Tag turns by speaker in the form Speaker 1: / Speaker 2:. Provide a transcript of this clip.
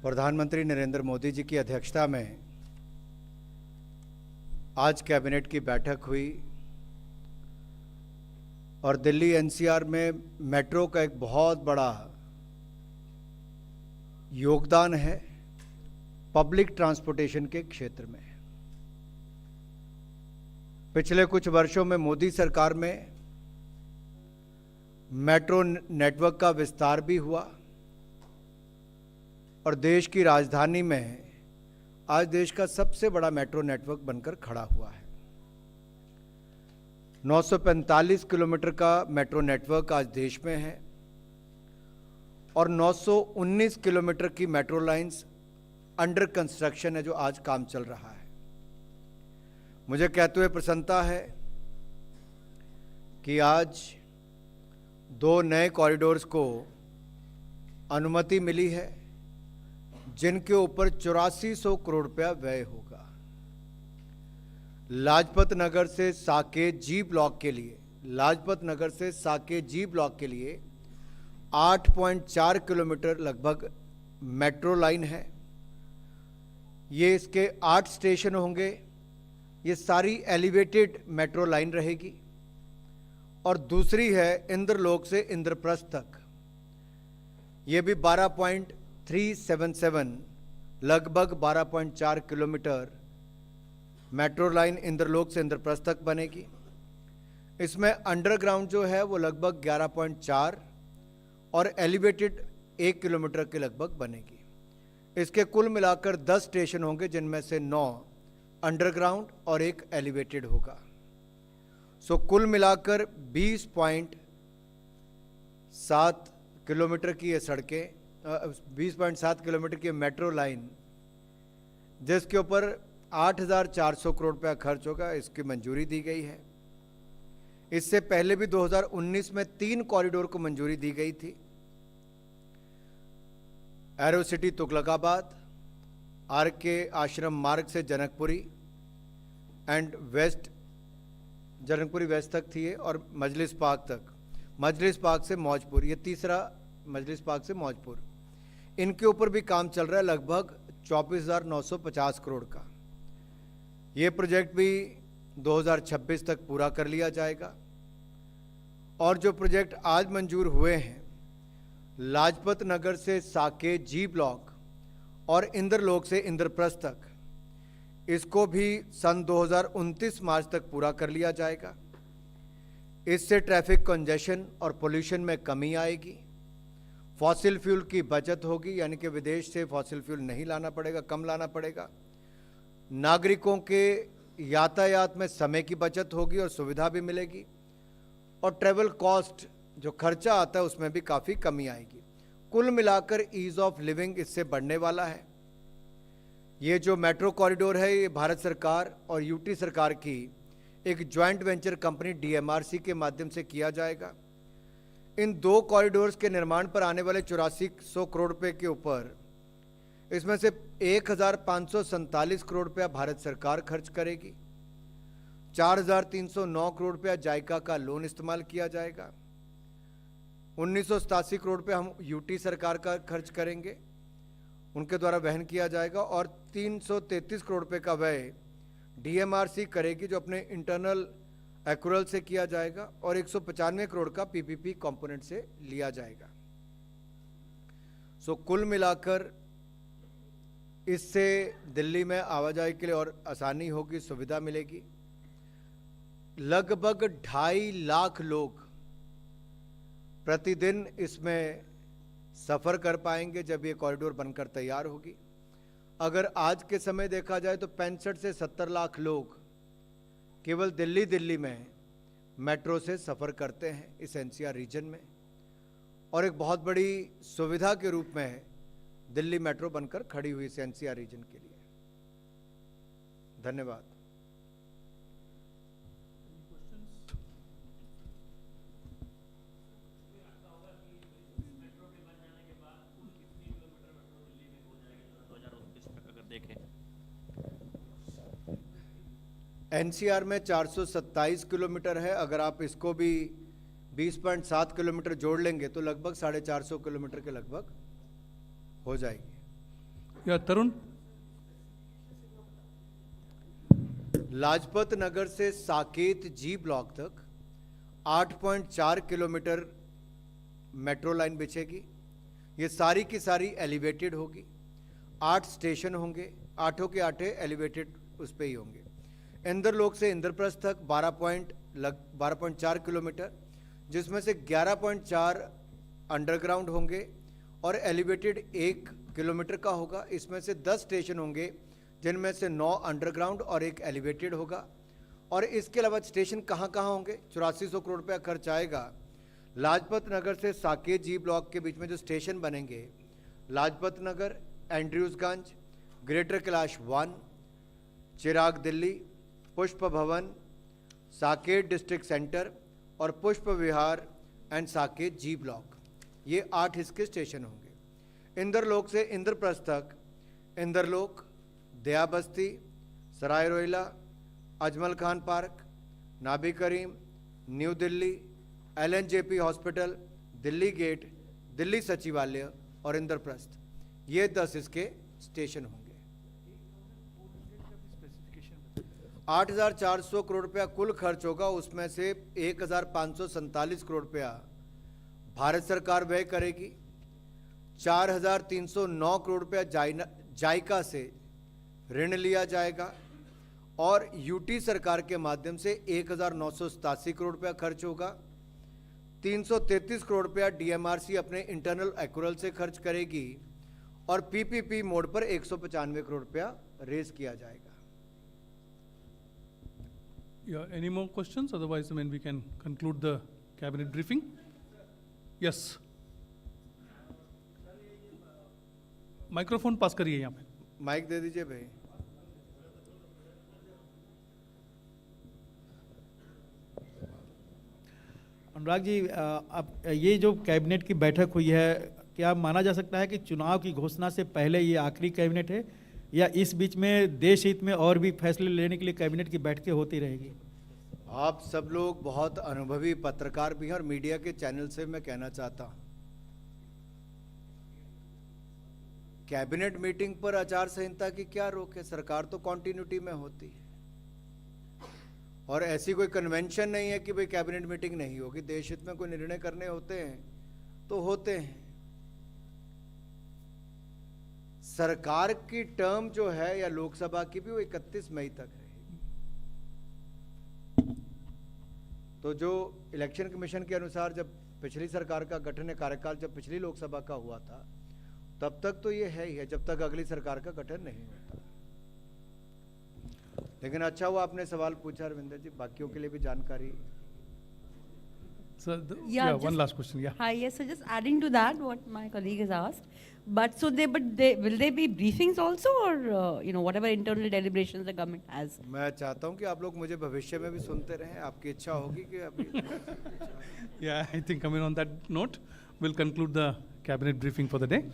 Speaker 1: प्रधानमंत्री नरेंद्र मोदी जी की अध्यक्षता में आज कैबिनेट की बैठक हुई और दिल्ली एनसीआर में मेट्रो का एक बहुत बड़ा योगदान है पब्लिक ट्रांसपोर्टेशन के क्षेत्र में। पिछले कुछ वर्षों में मोदी सरकार में मेट्रो नेटवर्क का विस्तार भी हुआ और देश की राजधानी में आज देश का सबसे बड़ा मेट्रो नेटवर्क बनकर खड़ा हुआ है। 945 किलोमीटर का मेट्रो नेटवर्क आज देश में है और 919 किलोमीटर की मेट्रो लाइंस अंडर कंस्ट्रक्शन है जो आज काम चल रहा है। मुझे कहते हुए प्रसन्नता है कि आज 2 नए कॉरिडोर्स को अनुमति मिली है जिनके ऊपर 8400 करोड़ रुपया व्यय होगा। लाजपत नगर से साकेत जी ब्लॉक के लिए 8.4 किलोमीटर लगभग मेट्रो लाइन है। ये इसके 8 स्टेशन होंगे। ये सारी एलिवेटेड मेट्रो लाइन रहेगी और दूसरी है इंद्रलोक से इंद्रप्रस्थ तक। ये भी 12.377 लगभग 12.4 किलोमीटर मेट्रो लाइन इंद्रलोक से इंद्रप्रस्थ तक बनेगी। इसमें अंडरग्राउंड जो है वो लगभग 11.4 और एलिवेटेड 1 किलोमीटर के लगभग बनेगी। इसके कुल मिलाकर 10 स्टेशन होंगे जिनमें से 9 अंडरग्राउंड और 1 एलिवेटेड होगा। सो कुल मिलाकर 20.7 किलोमीटर की ये सड़कें 20.7 किलोमीटर की मेट्रो लाइन जिसके ऊपर 8,400 करोड़ रुपया खर्च होगा, इसकी मंजूरी दी गई है। इससे पहले भी 2019 में 3 कॉरिडोर को मंजूरी दी गई थी। एरो सिटी तुगलकाबाद, आर के आश्रम मार्ग से Janakpuri and west Janakpuri west तक थी और मजलिस पार्क तक, मजलिस पार्क से मौजपुर, ये तीसरा मजलिस पार्क से मौजपुर। इनके ऊपर भी काम चल रहा है लगभग 24,950 करोड़ का। ये प्रोजेक्ट भी 2026 तक पूरा कर लिया जाएगा। और जो प्रोजेक्ट आज मंजूर हुए हैं लाजपत नगर से साकेत जी ब्लॉक और इंद्रलोक से इंद्रप्रस्थ तक, इसको भी सन 2029 मार्च तक पूरा कर लिया जाएगा। इससे ट्रैफिक कंजेशन और पोल्यूशन में कमी आएगी, फॉसिल फ्यूल की बचत होगी, यानी कि विदेश से फॉसिल फ्यूल नहीं लाना पड़ेगा, कम लाना पड़ेगा। नागरिकों के यातायात में समय की बचत होगी और सुविधा भी मिलेगी और ट्रैवल कॉस्ट जो खर्चा आता है उसमें भी काफ़ी कमी आएगी। कुल मिलाकर ईज़ ऑफ लिविंग इससे बढ़ने वाला है। ये जो मेट्रो कॉरिडोर है ये भारत सरकार और यूटी सरकार की एक जॉइंट वेंचर कंपनी डीएमआरसी के माध्यम से किया जाएगा। इन 2 कॉरिडोर्स के निर्माण पर आने वाले 8400 करोड़ रुपए के ऊपर इसमें से 1,547 करोड़ रुपया भारत सरकार खर्च करेगी। 4,309 करोड़ रुपया जायका का लोन इस्तेमाल किया जाएगा। 1987 करोड़ रुपया हम यूटी सरकार का खर्च करेंगे, उनके द्वारा वहन किया जाएगा और 333 करोड़ रुपए का व्यय डीएमआरसी करेगी जो अपने इंटरनल एक्रूअल से किया जाएगा और 195 करोड़ का पीपीपी कंपोनेंट से लिया जाएगा। सो कुल मिलाकर इससे दिल्ली में आवाजाही के लिए और आसानी होगी, सुविधा मिलेगी। लगभग 2.5 लाख लोग प्रतिदिन इसमें सफ़र कर पाएंगे जब ये कॉरिडोर बनकर तैयार होगी। अगर आज के समय देखा जाए तो 65 से 70 लाख लोग केवल दिल्ली में मेट्रो से सफ़र करते हैं इस एनसीआर रीजन में, और एक बहुत बड़ी सुविधा के रूप में दिल्ली मेट्रो बनकर खड़ी हुई इस एनसीआर रीजन के लिए। धन्यवाद। एनसीआर में 427 किलोमीटर है। अगर आप इसको भी 20.7 किलोमीटर जोड़ लेंगे तो लगभग 450 किलोमीटर के लगभग हो जाएगी।
Speaker 2: Yeah, Tarun?
Speaker 1: लाजपत नगर से साकेत जी ब्लॉक तक 8.4 किलोमीटर मेट्रो लाइन बिछेगी। ये सारी की सारी एलिवेटेड होगी। 8 स्टेशन होंगे, आठों के आठे एलिवेटेड उस पे ही होंगे। इंद्रलोक से इंद्रप्रस्थ तक 12.4 किलोमीटर, जिसमें से 11.4 अंडरग्राउंड होंगे और एलिवेटेड 1 किलोमीटर का होगा। इसमें से 10 स्टेशन होंगे, जिनमें से 9 अंडरग्राउंड और 1 एलिवेटेड होगा। और इसके अलावा स्टेशन कहाँ कहाँ होंगे? 8400 करोड़ रुपया खर्च आएगा। लाजपत नगर से साकेत जी ब्लॉक के बीच में जो स्टेशन बनेंगे, लाजपत नगर, एंड्रयूजगंज, ग्रेटर कैलाश 1, चिराग दिल्ली, पुष्प भवन, साकेत डिस्ट्रिक्ट सेंटर और पुष्प विहार एंड साकेत जी ब्लॉक, ये 8 इसके स्टेशन होंगे। इंद्रलोक से इंद्रप्रस्थ तक Indralok, Daya Basti, Sarai Rohilla, Ajmal Khan park, Nabi Karim, New Delhi, LNJP hospital, Delhi gate, Delhi Sachivalaya और इंद्रप्रस्थ, ये 10 इसके स्टेशन होंगे। 8,400 करोड़ रुपया कुल खर्च होगा। उसमें से 1,547 करोड़ रुपया भारत सरकार व्यय करेगी। 4,309 करोड़ रुपया जायका से ऋण लिया जाएगा और यूटी सरकार के माध्यम से 1,987 करोड़ रुपया खर्च होगा। 333 करोड़ रुपया DMRC अपने इंटरनल एक्रूअल से खर्च करेगी और PPP मोड पर 195 करोड़ रुपया रेज किया जाएगा।
Speaker 2: Yeah, any more questions? Otherwise, we can conclude the cabinet briefing. Yes. Microphone pass करिए यहाँ पे।
Speaker 1: माइक दे दीजिए भाई।
Speaker 3: अनुराग जी, अब ये जो कैबिनेट की बैठक हुई है, क्या माना जा सकता है कि चुनाव की घोषणा से पहले ये आखिरी कैबिनेट है, या इस बीच में देश हित में और भी फैसले लेने के लिए कैबिनेट की बैठकें होती रहेगी?
Speaker 1: आप सब लोग बहुत अनुभवी पत्रकार भी हैं और मीडिया के चैनल से मैं कहना चाहता हूं, कैबिनेट मीटिंग पर आचार संहिता की क्या रोक है? सरकार तो कॉन्टिन्यूटी में होती है और ऐसी कोई कन्वेंशन नहीं है कि भाई कैबिनेट मीटिंग नहीं होगी। देश हित में कोई निर्णय करने होते हैं तो होते हैं। सरकार की टर्म जो है या लोकसभा की भी वो 31 मई तक रहेगी। तो जो इलेक्शन कमीशन के अनुसार जब पिछली सरकार का गठन कार्यकाल जब पिछली लोकसभा का हुआ था, तब तक तो ये है ही है, जब तक अगली सरकार का गठन नहीं होता। लेकिन अच्छा हुआ आपने सवाल पूछा रविंदर जी, बाकियों के लिए भी जानकारी।
Speaker 2: So, yeah, one last question. Yeah.
Speaker 4: Hi, yes. So just adding to that, what my colleague has asked, but will there be briefings also, or whatever internal deliberations the government has?
Speaker 1: मैं चाहता हूं कि आप लोग मुझे भविष्य में भी सुनते रहें। आपकी इच्छा होगी कि अभी
Speaker 2: Yeah, I think coming on that note, we'll conclude the cabinet briefing for the day.